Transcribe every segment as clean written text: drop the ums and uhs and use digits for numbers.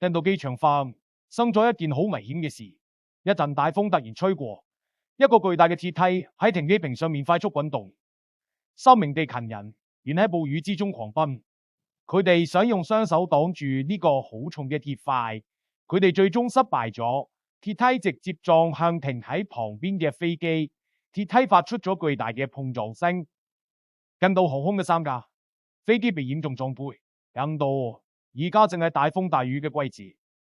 印度機場發生咗一件好危險嘅事，一陣大風突然吹過，一個巨大嘅鐵梯喺停機坪上面快速滾動，3名地勤人員喺暴雨之中狂奔，佢哋想用雙手擋住呢個好重嘅鐵塊，佢哋最終失敗咗，鐵梯直接撞向停喺旁邊嘅飛機，鐵梯發出咗巨大嘅碰撞聲。印度航空嘅3架飛機被嚴重撞毀。印度而家正係大風大雨嘅季節，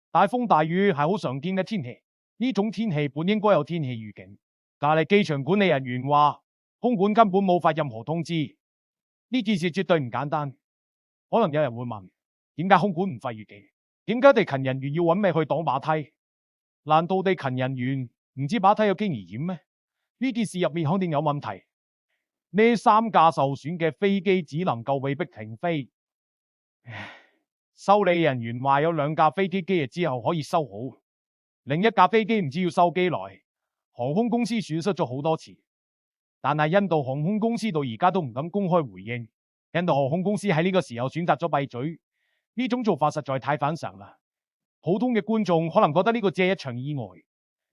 大風大雨係好常見嘅天氣，呢種天氣本應該有天氣預警，但係機場管理人員話空管根本冇發任何通知，呢件事絕對唔簡單。可能有人會問，點解空管唔發預警？點解地勤人員要揾命去擋把梯？難道地勤人員唔知把梯有驚疑險咩？呢件事入面肯定有問題。呢3架受損嘅飛機只能夠被逼停飛。修理人員話有2架飛機幾日之後可以修好，另一架飛機唔知要修幾耐。航空公司損失咗好多錢，但係印度航空公司到而家都唔敢公開回應。印度航空公司喺呢個時候選擇咗閉嘴，呢種做法實在太反常啦。普通嘅觀眾可能覺得呢個只係一場意外，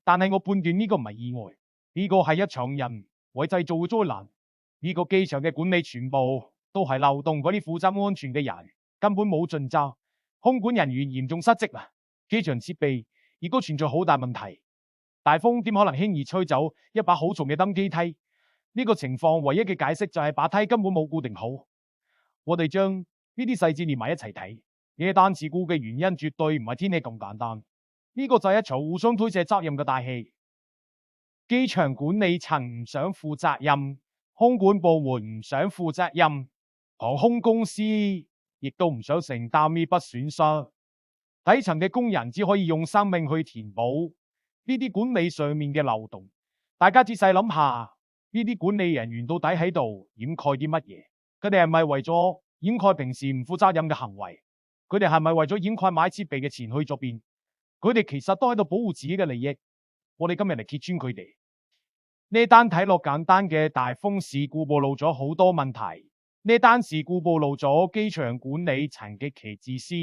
但係我判斷呢個唔係意外，呢個係一場人為製造嘅災難。呢個機場嘅管理全部都係漏洞，嗰啲負責安全嘅人根本冇盡責，空管人員嚴重失職啊！機場設備亦都存在好大問題，大風點可能輕易吹走一把好重嘅登機梯？呢個情況唯一嘅解釋就係把梯根本冇固定好。我哋將呢啲細節連埋一齊睇，呢單事故嘅原因絕對唔係天氣咁簡單，呢個就係一場互相推卸責任嘅大戲。機場管理層唔想負責任，空管部門唔想負責任，航空公司亦都唔想承擔呢筆損失。底層嘅工人只可以用生命去填補呢啲管理上面嘅漏洞。大家仔細諗下，呢啲管理人員到底喺度掩蓋啲乜嘢？佢哋係咪為咗掩蓋平時唔負責任嘅行為？佢哋係咪為咗掩蓋買設備嘅錢去咗邊？佢哋其實都喺度保護自己嘅利益。我哋今日嚟揭穿佢哋。呢單睇落簡單嘅大風事故暴露咗好多問題。呢單事故暴露咗機場管理層極其自私。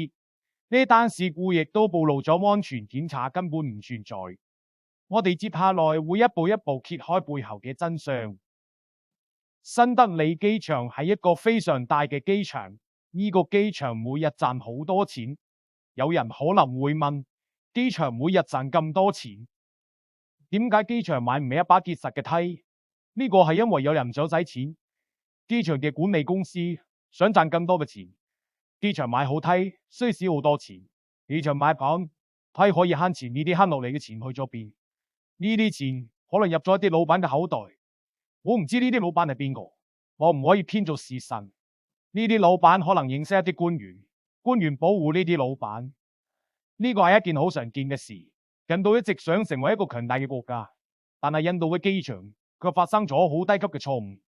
呢單事故亦都暴露咗安全檢查根本唔存在。我哋接下來會一步一步揭開背後嘅真相。新德里機場係一個非常大嘅機場，呢個機場每日賺好多錢。有人可能會問，機場每日賺咁多錢，點解機場買唔起一把結實嘅梯？呢個係因為有人唔想使錢，機場嘅管理公司想賺更多嘅錢。機場買好梯需少好多錢，機場買板梯可以慳錢，呢啲慳落嚟嘅錢去咗邊？呢啲錢可能入咗一啲老闆嘅口袋。我唔知呢啲老闆係邊個，我唔可以偏做事實。呢啲老闆可能認識一啲官員，官員保護呢啲老闆，呢個係一件好常見嘅事。印度一直想成為一個強大嘅國家，但係印度嘅機場卻發生咗好低級嘅錯誤。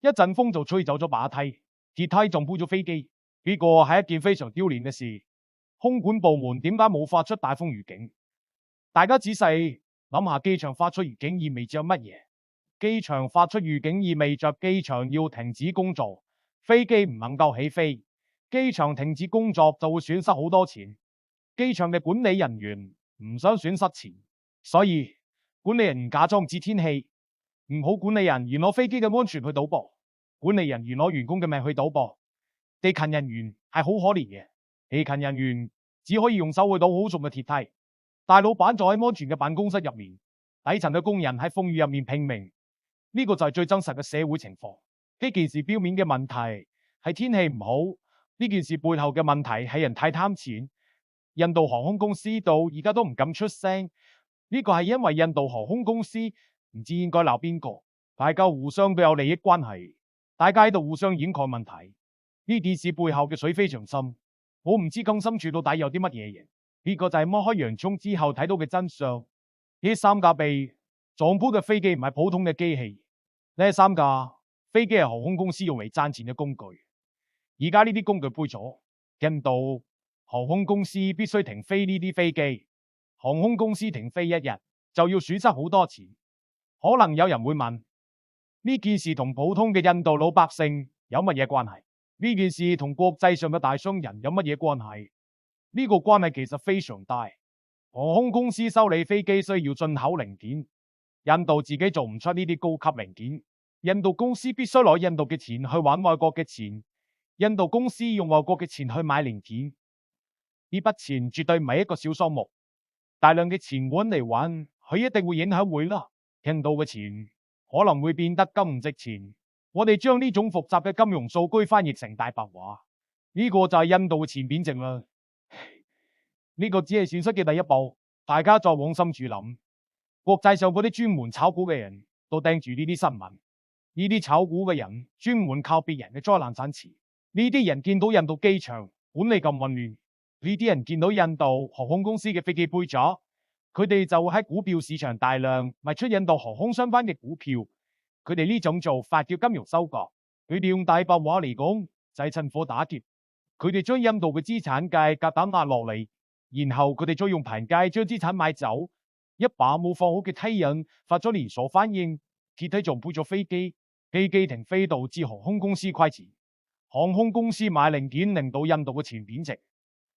一陣風就吹走咗把梯，鐵梯撞破咗飛機，呢個係一件非常丟臉嘅事。空管部門點解冇發出大風預警？大家仔細諗下，機場發出預警意味着乜嘢？機場發出預警意味着機場要停止工作，飛機唔能夠起飛。機場停止工作就會損失好多錢。機場嘅管理人員唔想損失錢，所以管理人員假裝唔知天氣，唔好管理人員攞飛機嘅安全去賭博，管理人員攞員工嘅命去賭博。地勤人員係好可憐嘅，地勤人員只可以用手去倒好重嘅鐵梯，大老闆坐喺安全嘅辦公室入面，底層嘅工人喺風雨入面拼命。呢個就係最真實嘅社會情況。呢件事表面嘅問題係天氣唔好，呢件事背後嘅問題係人太貪錢。印度航空公司到而家都唔敢出聲，呢個係因為印度航空公司唔知應該鬧邊個，大家互相都有利益關係，大家喺度互相掩蓋問題。呢件事背後嘅水非常深，我唔知更深處到底有啲乜嘢嘢。呢個就係剝開洋蔥之後睇到嘅真相。呢3架被撞破嘅飛機唔係普通嘅機器。呢3架飛機係航空公司用嚟賺錢嘅工具，而家呢啲工具背咗，印度航空公司必須停飛呢啲飛機。航空公司停飛1日就要損失好多錢。可能有人會問，呢件事同普通嘅印度老百姓有乜嘢關係？呢件事同國際上嘅大商人有乜嘢關係？呢個關係其實非常大。航空公司修理飛機需要進口零件，印度自己做唔出呢啲高級零件，印度公司必須攞印度嘅錢去揾外國嘅錢，印度公司用外國嘅錢去買零件，呢筆錢絕對唔係一個小數目，大量嘅錢揾嚟揾，佢一定會影響匯率，印度嘅錢可能會變得咁唔值錢。我哋將呢種複雜嘅金融數據翻譯成大白話，呢個就係印度嘅錢貶值啦。呢個只係損失嘅第一步，大家再往深處諗，國際上嗰啲專門炒股嘅人都盯住呢啲新聞，呢啲炒股嘅人專門靠別人嘅災難賺錢。呢啲人見到印度機場管理咁混亂，呢啲人見到印度航空公司嘅飛機杯咗，佢哋就會喺股票市場大量賣出印度航空相關嘅股票。佢哋呢種做法叫金融收割，佢哋用大白話嚟講就係趁火打劫。佢哋將印度嘅資產價夾硬壓落嚟，然後佢哋再用平價將資產買走。一把冇放好嘅梯人發咗連鎖反應，鐵梯撞破咗飛機，飛機停飛導致航空公司虧錢。航空公司買零件令到印度嘅錢貶值，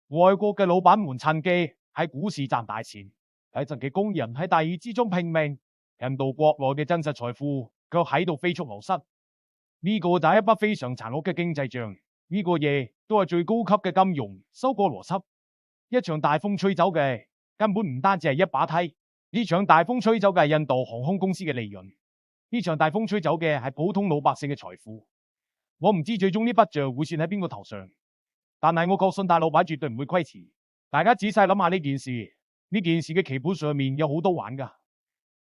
外國嘅老闆們趁機喺股市賺大錢，底層嘅工人喺大雨之中拼命，印度國內嘅真實財富卻喺度飛速流失。呢個就係一筆非常殘酷嘅經濟賬，呢個嘢都係最高級嘅金融收割邏輯。一場大風吹走嘅根本唔單止係一把梯，呢場大風吹走嘅係印度航空公司嘅利潤，呢場大風吹走嘅係普通老百姓嘅財富。我唔知最終呢筆賬會算喺邊個頭上，但係我確信大老闆絕對唔會虧錢。大家仔細諗下呢件事，呢件事嘅棋盤上面有好多玩噶。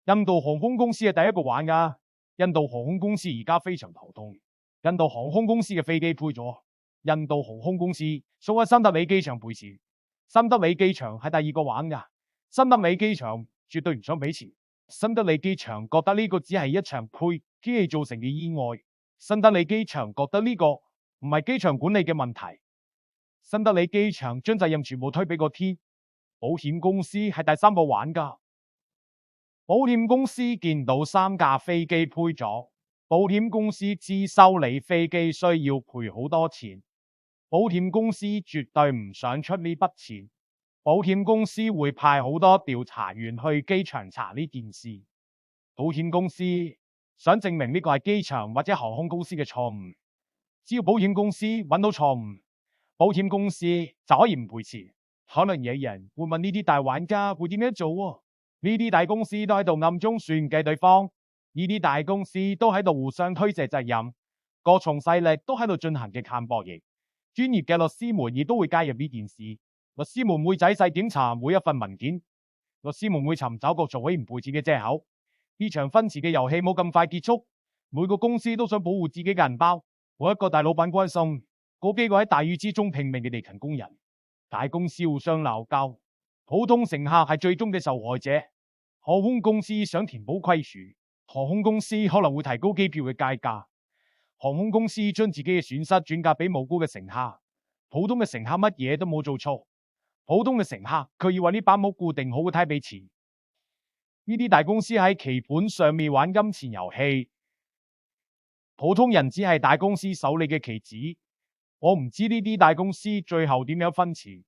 印度航空公司係第一個玩噶，印度航空公司而家非常頭痛。印度航空公司嘅飛機賠咗，印度航空公司送喺新德里機場賠錢。新德里機場係第二個玩噶，新德里機場絕對唔想俾錢。新德里機場覺得呢個只係一場配機器造成嘅意外。新德里機場覺得呢個唔係機場管理嘅問題，新德里機場將責任全部推俾個天。保險公司係第三個玩家，保險公司見到3架飛機賠咗，保險公司知修理飛機需要賠好多錢，保險公司絕對唔想出呢筆錢，保險公司會派好多調查員去機場查呢件事，保險公司想證明呢個係機場或者航空公司嘅錯誤，只要保險公司揾到錯誤，保險公司就可以唔賠錢。可能有人會問呢啲大玩家會點樣做喎？呢啲大公司都喺度暗中算計對方，呢啲大公司都喺度互相推卸責任，各重勢力都喺度進行極限博弈。專業嘅律師們亦都會介入呢件事，律師們會仔細檢查每一份文件，律師們會尋找各種可以唔賠錢嘅藉口。呢場分錢嘅遊戲冇咁快結束，每個公司都想保護自己嘅銀包。每一個大老闆關心嗰幾個喺大雨之中拼命嘅地勤工人。大公司互相鬧交，普通乘客係最終嘅受害者。航空公司想填補虧損，航空公司可能會提高機票嘅價格。航空公司將自己嘅損失轉嫁俾無辜嘅乘客。普通嘅乘客乜嘢都冇做錯，普通嘅乘客佢要為呢把冇固定好嘅梯俾錢。呢啲大公司喺棋盤上面玩金錢遊戲，普通人只係大公司手裏嘅棋子。我唔知呢啲大公司最後點樣分錢，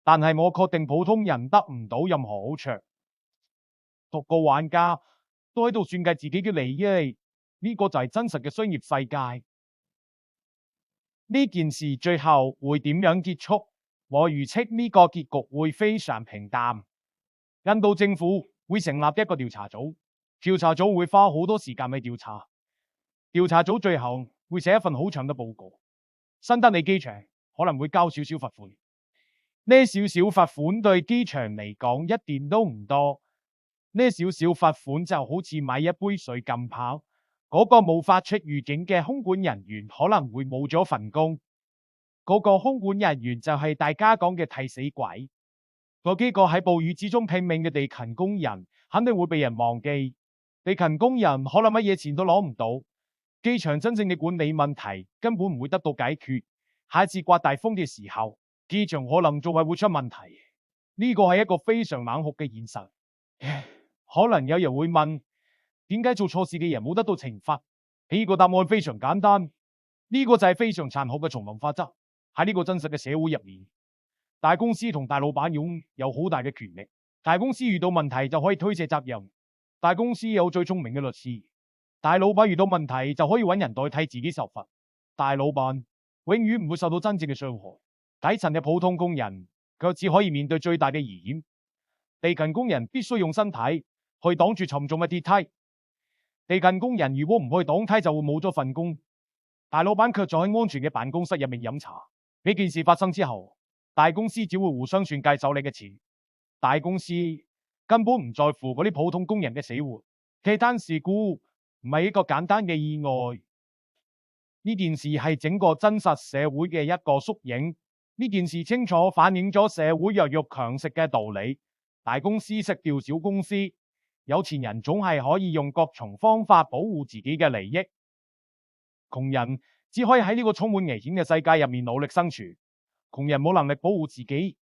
但係我確定普通人得唔到任何好處。逐個玩家都喺度算計自己嘅利益，呢個就係真實嘅商業世界。呢件事最後會點樣結束？我預測呢個結局會非常平淡。印度政府會成立一個調查組，調查組會花好多時間去調查，調查組最後會寫一份好長嘅報告。新德里機場可能會交少少罰款，呢少少罰款對機場嚟講一點都唔多，呢少少罰款就好似買一杯水咁跑。嗰個冇發出預警嘅空管人員可能會冇咗份工，嗰個空管人員就係大家講嘅替死鬼。嗰幾個喺暴雨之中拼命嘅地勤工人肯定會被人忘記，地勤工人可能乜嘢錢都攞唔到，機場真正嘅管理問題根本唔會得到解決。下次刮大風嘅時候，機場可能仲係會出問題。呢個係一個非常冷酷嘅現實。可能有人會問，點解做錯事嘅人冇得到懲罰？呢個答案非常簡單，呢個就係非常殘酷嘅叢林法則。喺呢個真實嘅社會入面，大公司同大老闆擁有好大嘅權力，大公司遇到問題就可以推卸責任，大公司有最聰明嘅律師，大老闆遇到問題就可以揾人代替自己受罰，大老闆永遠唔會受到真正嘅傷害，底層嘅普通工人卻只可以面對最大嘅危險。地勤工人必須用身體去擋住沉重嘅鐵梯，地勤工人如果唔可以擋梯就會冇咗份工，大老闆卻坐喺安全嘅辦公室入面飲茶。呢件事發生之後，大公司只會互相算計手裏嘅錢，大公司根本唔在乎嗰啲普通工人嘅死活。其他事故唔係一個簡單嘅意外，呢件事係整個真實社會嘅一個縮影。呢件事清楚反映咗社會弱肉強食嘅道理。大公司食掉小公司，有錢人總係可以用各種方法保護自己嘅利益，窮人只可以喺呢個充滿危險嘅世界入面努力生存。窮人冇能力保護自己。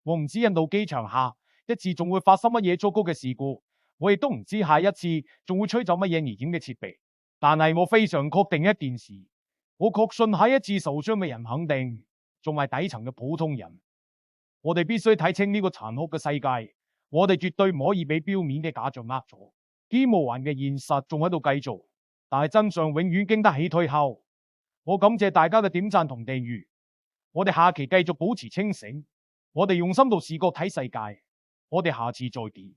我唔知印度機場下一次仲會發生乜嘢糟糕嘅事故，我亦都唔知下一次仲會吹走乜嘢危險嘅設備。但係我非常確定一件事，我確信下一次受傷嘅人肯定仲係底層嘅普通人。我哋必須睇清呢個殘酷嘅世界。我哋絕對唔可以俾表面嘅假象呃咗，幾無幻嘅現實仲喺度繼續，但係真相永遠經得起推敲。我感謝大家嘅點讚同訂閱，我哋下期繼續保持清醒，我哋用深度視角睇世界，我哋下次再見。